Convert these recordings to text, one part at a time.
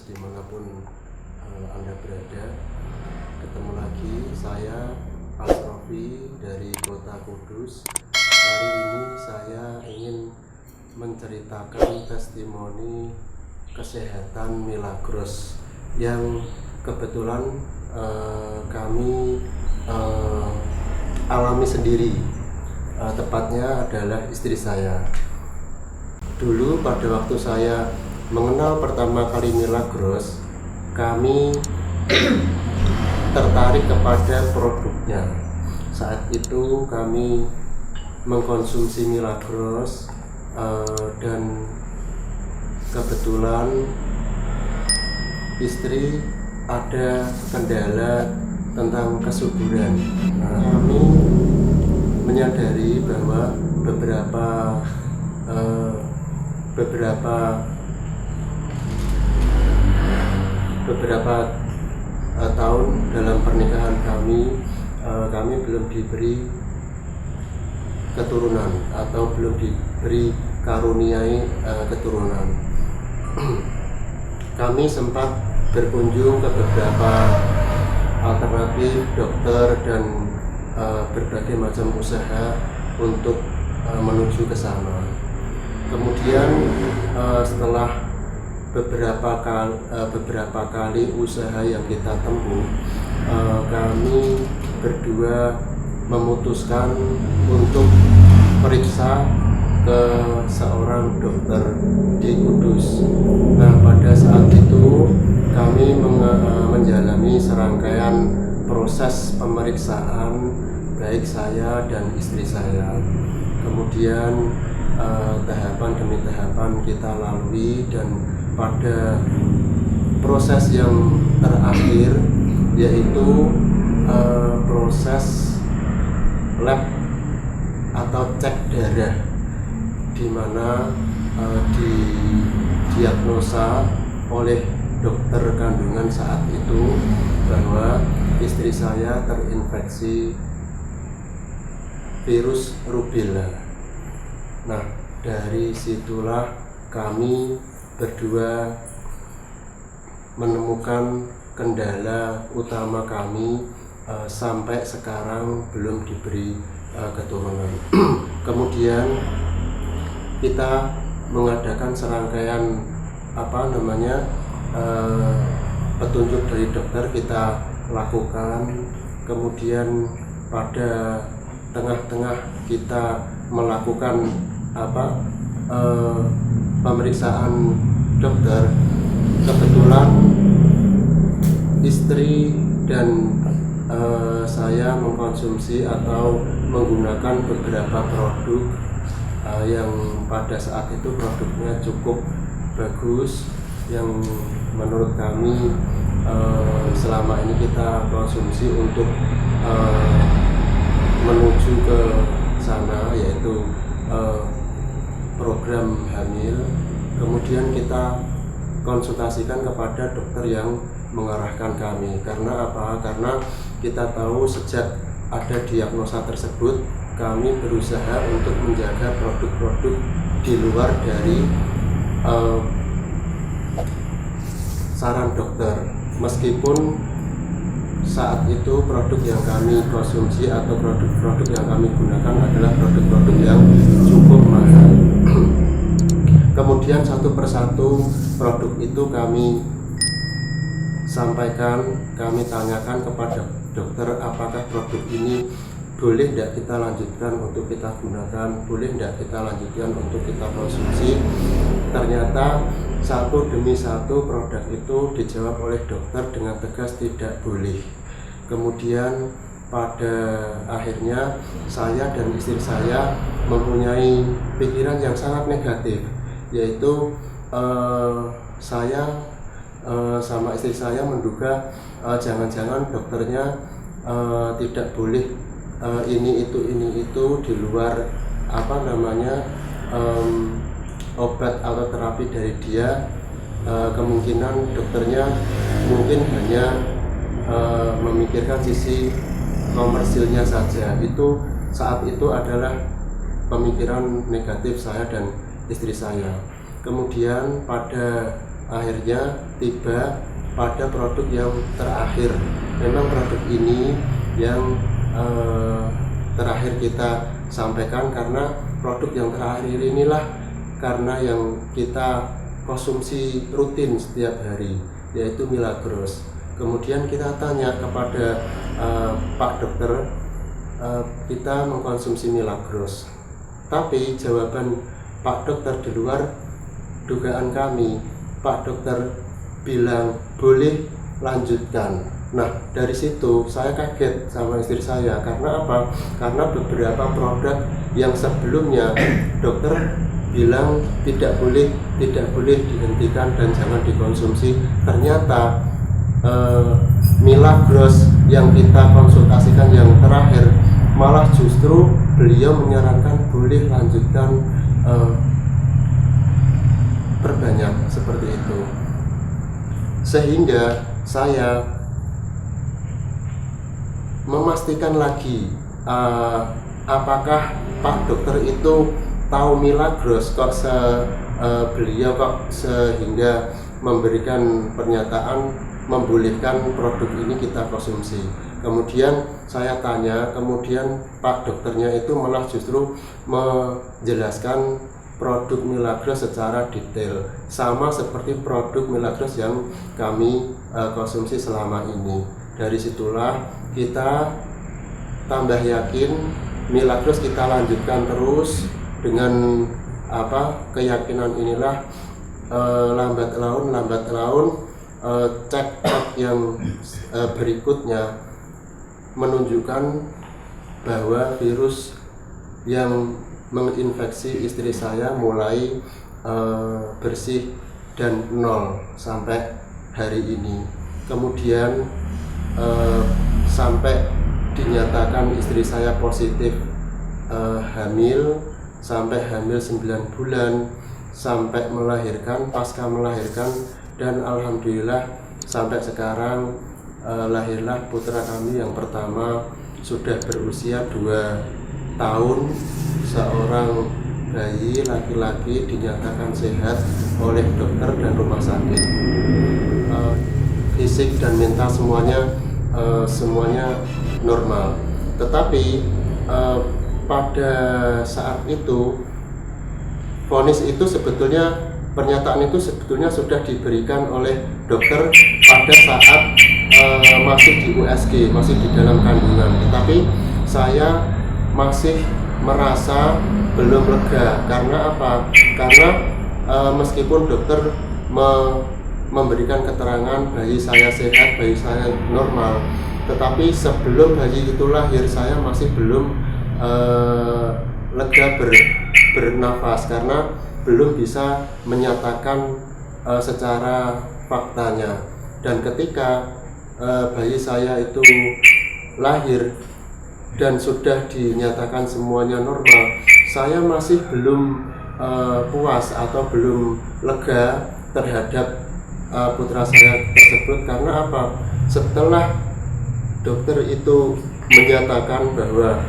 dimanapun Anda berada. Ketemu lagi saya Asrofi dari Kota Kudus. Hari ini saya ingin menceritakan testimoni kesehatan Milagros yang kebetulan kami alami sendiri. Tepatnya adalah istri saya. Dulu pada waktu saya mengenal pertama kali Milagros, kami tertarik kepada produknya. Saat itu kami mengkonsumsi Milagros dan kebetulan istri ada kendala tentang kesuburan. Kami menyadari bahwa beberapa tahun dalam pernikahan kami belum diberi keturunan atau belum diberi karuniai keturunan. Kami sempat berkunjung ke beberapa alternatif dokter dan berbagai macam usaha untuk menuju ke sana. Kemudian setelah beberapa kali usaha yang kita tempuh, kami berdua memutuskan untuk periksa ke seorang dokter di Kudus. Nah, pada saat itu kami menjalani serangkaian proses pemeriksaan baik saya dan istri saya. Kemudian tahapan demi tahapan kita lalui, dan pada proses yang terakhir yaitu proses lab atau cek darah, di mana didiagnosa oleh dokter kandungan saat itu bahwa istri saya terinfeksi virus rubella. Nah, dari situlah kami berdua menemukan kendala utama kami sampai sekarang belum diberi keturunan. Kemudian kita mengadakan serangkaian petunjuk dari dokter kita lakukan. Kemudian pada tengah-tengah kita melakukan pemeriksaan dokter, kebetulan istri dan saya mengkonsumsi atau menggunakan beberapa produk yang pada saat itu produknya cukup bagus, yang menurut kami selama ini kita konsumsi untuk menuju ke sana, yaitu program hamil. Kemudian kita konsultasikan kepada dokter yang mengarahkan kami. Karena apa? Karena kita tahu sejak ada diagnosa tersebut, kami berusaha untuk menjaga produk-produk di luar dari saran dokter. Meskipun saat itu produk yang kami konsumsi atau produk-produk yang kami gunakan adalah produk-produk yang cukup mahal. Kemudian satu persatu produk itu kami sampaikan, kami tanyakan kepada dokter apakah produk ini boleh tidak kita lanjutkan untuk kita gunakan, boleh tidak kita lanjutkan untuk kita konsumsi. Ternyata satu demi satu produk itu dijawab oleh dokter dengan tegas tidak boleh. Kemudian pada akhirnya saya dan istri saya mempunyai pikiran yang sangat negatif, yaitu saya sama istri saya menduga jangan-jangan dokternya tidak boleh ini itu di luar obat atau terapi dari dia. Kemungkinan dokternya mungkin hanya memikirkan sisi komersilnya saja. Itu saat itu adalah pemikiran negatif saya dan istri saya. Kemudian pada akhirnya tiba pada produk yang terakhir. Memang produk ini yang terakhir kita sampaikan karena produk yang terakhir inilah karena yang kita konsumsi rutin setiap hari, yaitu Milagros. Kemudian kita tanya kepada Pak Dokter, kita mengkonsumsi Milagros, tapi jawaban Pak Dokter di luar dugaan kami. Pak Dokter bilang boleh lanjutkan. Nah, dari situ saya kaget sama istri saya. Karena apa? Karena beberapa produk yang sebelumnya dokter bilang tidak boleh dihentikan dan jangan dikonsumsi, ternyata Milagros yang kita konsultasikan yang terakhir malah justru beliau menyarankan boleh lanjutkan, perbanyak seperti itu. Sehingga saya memastikan lagi apakah Pak Dokter itu tahu Milagros kok beliau kok sehingga memberikan pernyataan membolehkan produk ini kita konsumsi. Kemudian saya tanya, kemudian Pak Dokternya itu malah justru menjelaskan produk Milagros secara detail, sama seperti produk Milagros yang kami konsumsi selama ini. Dari situlah kita tambah yakin Milagros kita lanjutkan terus dengan keyakinan inilah lambat laun cek yang berikutnya menunjukkan bahwa virus yang menginfeksi istri saya mulai bersih dan nol sampai hari ini. Kemudian sampai dinyatakan istri saya positif hamil, sampai hamil 9 bulan, sampai melahirkan, pasca melahirkan, dan alhamdulillah sampai sekarang lahirlah putra kami yang pertama, sudah berusia 2 tahun, seorang bayi laki-laki dinyatakan sehat oleh dokter dan rumah sakit. Fisik dan mental semuanya normal. Tetapi pada saat itu vonis itu sebetulnya, pernyataan itu sebetulnya sudah diberikan oleh dokter pada saat masih di USG, masih di dalam kandungan. Tetapi saya masih merasa belum lega. Karena apa? Karena meskipun dokter memberikan keterangan bayi saya sehat, bayi saya normal, tetapi sebelum bayi itu lahir saya masih belum lega bernafas karena belum bisa menyatakan secara faktanya. Dan ketika bayi saya itu lahir dan sudah dinyatakan semuanya normal, saya masih belum puas atau belum lega terhadap putra saya tersebut. Karena apa? Setelah dokter itu menyatakan bahwa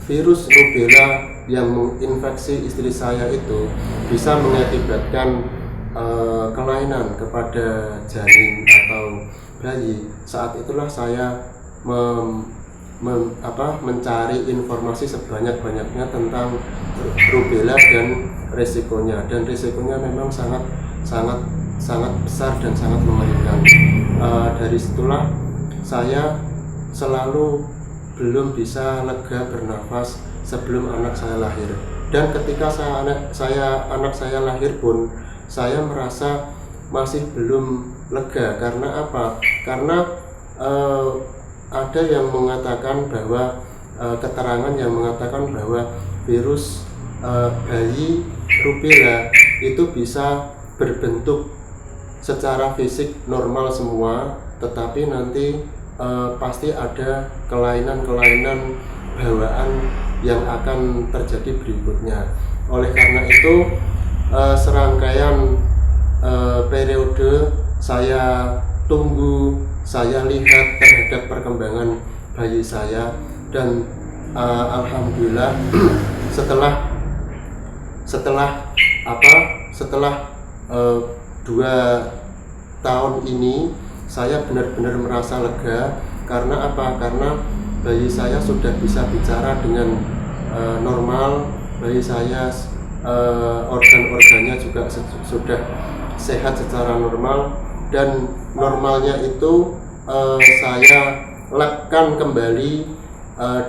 virus rubella yang menginfeksi istri saya itu bisa mengakibatkan kelainan kepada janin atau bayi, saat itulah saya mencari informasi sebanyak-banyaknya tentang rubella dan resikonya. Dan resikonya memang sangat besar dan sangat mengerikan. Dari situlah saya selalu belum bisa lega bernafas sebelum anak saya lahir. Dan ketika anak saya lahir pun saya merasa masih belum lega. Karena apa? Karena ada yang mengatakan bahwa keterangan yang mengatakan bahwa virus bayi rubella itu bisa berbentuk secara fisik normal semua, tetapi nanti pasti ada kelainan-kelainan bawaan yang akan terjadi berikutnya. Oleh karena itu serangkaian periode saya tunggu, saya lihat terhadap perkembangan bayi saya, dan alhamdulillah setelah 2 tahun ini saya benar-benar merasa lega. Karena apa? Karena bayi saya sudah bisa bicara dengan normal, bayi saya organ-organnya juga sudah sehat secara normal, dan normalnya itu saya labkan kembali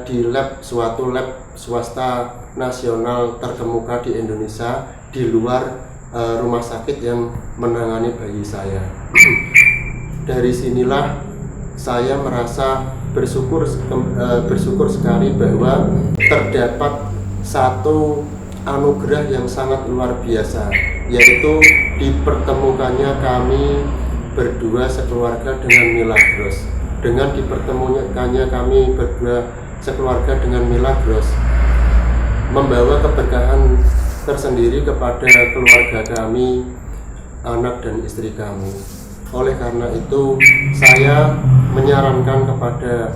di suatu lab swasta nasional terkemuka di Indonesia, di luar rumah sakit yang menangani bayi saya. Dari sinilah saya merasa bersyukur sekali bahwa terdapat satu anugerah yang sangat luar biasa, yaitu dipertemukannya kami berdua sekeluarga dengan Milagros. Dengan dipertemukannya kami berdua sekeluarga dengan Milagros membawa keberkahan tersendiri kepada keluarga kami, anak dan istri kami. Oleh karena itu, saya menyarankan kepada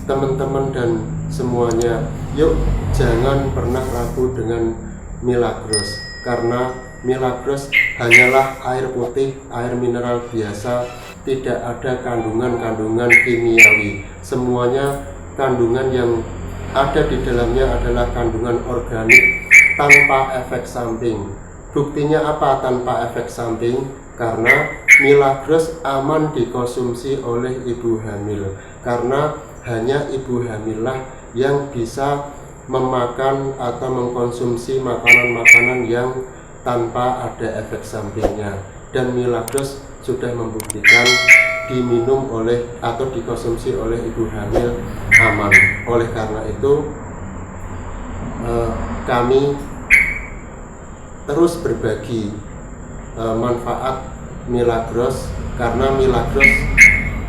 teman-teman dan semuanya, yuk jangan pernah ragu dengan Milagros, karena Milagros hanyalah air putih, air mineral biasa, tidak ada kandungan-kandungan kimiawi. Semuanya kandungan yang ada di dalamnya adalah kandungan organik tanpa efek samping. Buktinya apa tanpa efek samping? Karena Milagros aman dikonsumsi oleh ibu hamil, karena hanya ibu hamillah yang bisa memakan atau mengkonsumsi makanan-makanan yang tanpa ada efek sampingnya. Dan Milagros sudah membuktikan diminum oleh atau dikonsumsi oleh ibu hamil aman. Oleh karena itu kami terus berbagi manfaat Milagros, karena Milagros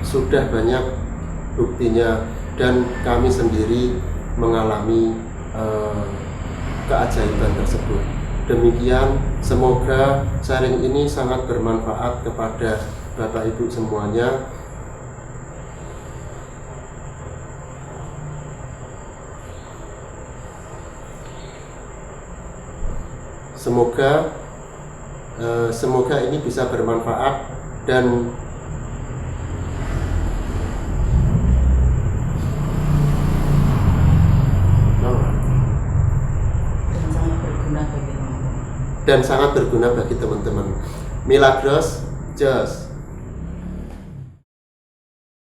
sudah banyak buktinya dan kami sendiri mengalami keajaiban tersebut. Demikian, semoga sharing ini sangat bermanfaat kepada Bapak Ibu semuanya. Semoga ini bisa bermanfaat dan sangat berguna bagi teman-teman. Milagros, just